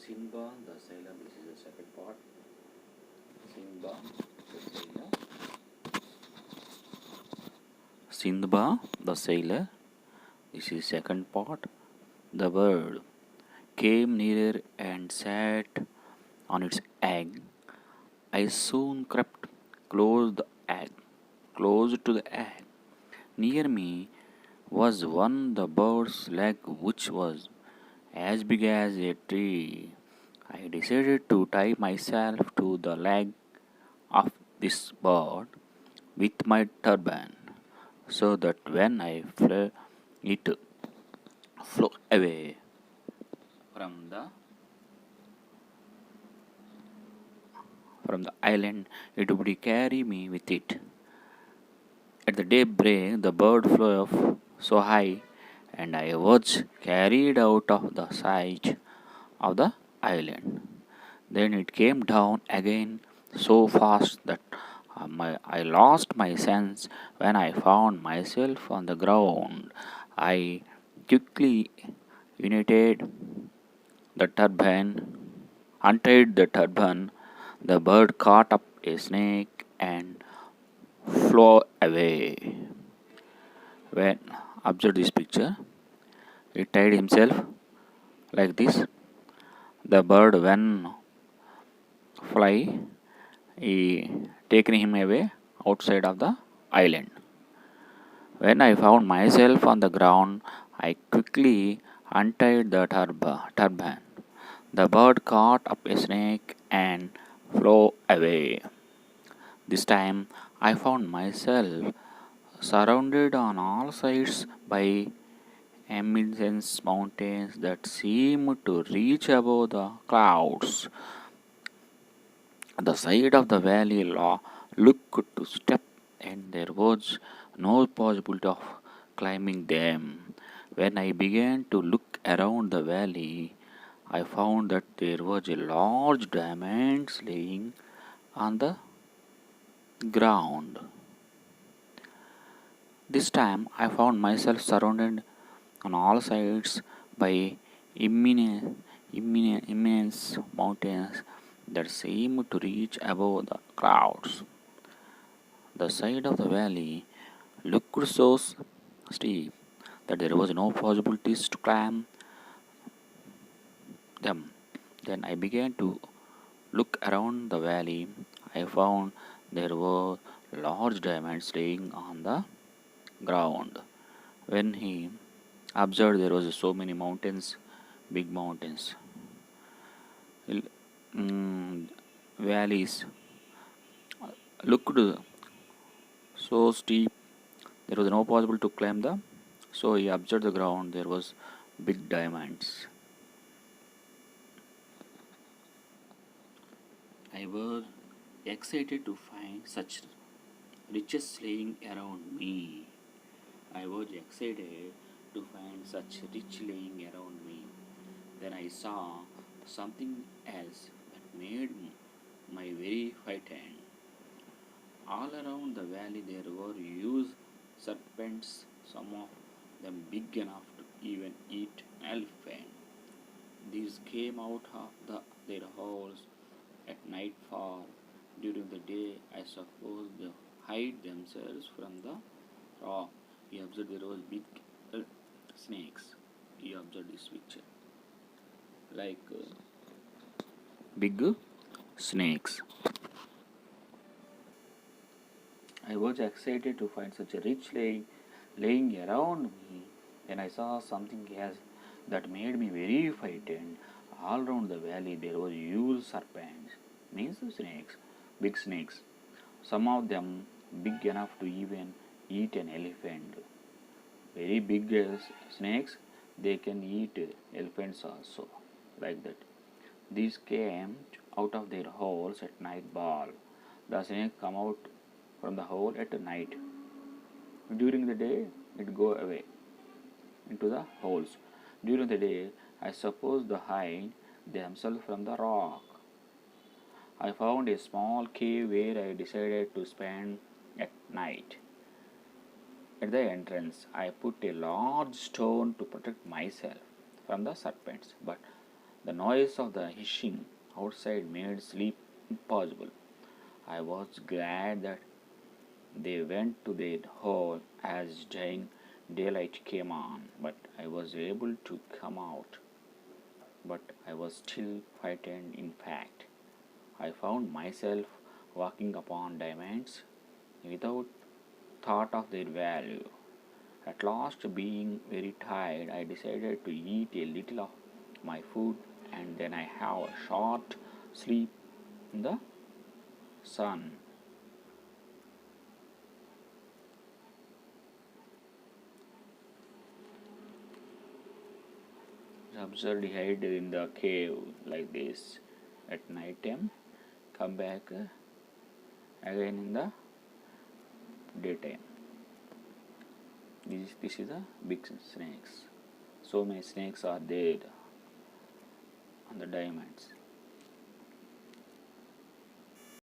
Sindba the sailor. This is the second part. Sindba the sailor. Sindba the sailor. This is second part. The bird came nearer and sat on its egg. I soon crept close the egg, close to the egg. Near me was one the bird's leg, which was as big as a tree. I decided to tie myself to the leg of this bird with my turban, so that when I flew, it flew away from the island. It would carry me with it. At the daybreak, the bird flew off so high, and I was carried out of the sight of the island. Then it came down again so fast that I lost my sense. When I found myself on the ground, I quickly united the turban, untied the turban. The bird caught up a snake and flew away. When observe this picture, he tied himself like this. The bird, when fly, he taken him away outside of the island. When I found myself on the ground, I quickly untied the turban. The bird caught up a snake and flew away. This time I found myself surrounded on all sides by immense mountains that seemed to reach above the clouds. The side of the valley looked to step, and there was no possibility of climbing them. When I began to look around the valley, I found that there was a large diamond laying on the ground. This time I found myself surrounded on all sides by immense mountains that seemed to reach above the clouds. The side of the valley looked so steep that there was no possibilities to climb them. Then I began to look around the valley. I found there were large diamonds laying on the ground. When he observed there was so many mountains, big mountains, valleys looked so steep there was no possible to climb them. So he observed the ground there was big diamonds. I was excited to find such riches laying around me. I was excited to find such rich laying around me. Then I saw something else that made my very frightened. All around the valley there were huge serpents, some of them big enough to even eat an elephant. These came out of their holes at nightfall. During the day, I suppose they hide themselves from the rock. He observed there was big snakes. He observed this picture like big snakes. I was excited to find such a rich laying around me. Then I saw something else that made me very frightened. All around the valley there were huge serpents, means snakes, big snakes. Some of them big enough to even eat an elephant. Very big snakes, they can eat elephants also, like that. These came out of their holes at nightfall. The snake come out from the hole at night. During the day, it go away into the holes. During the day, I suppose they hide themselves from the rock. I found a small cave where I decided to spend at night. At the entrance, I put a large stone to protect myself from the serpents, but The noise of the hissing outside made sleep impossible. I was glad that they went to their hole as daylight came on, but I was able to come out. But I was still frightened. In fact, I found myself walking upon diamonds without thought of their value. At last, being very tired, I decided to eat a little of my food and then I have a short sleep in the sun. Observed he hid in the cave like this at night time, come back again in the daytime. This is the big snakes. So many snakes are there on the diamonds.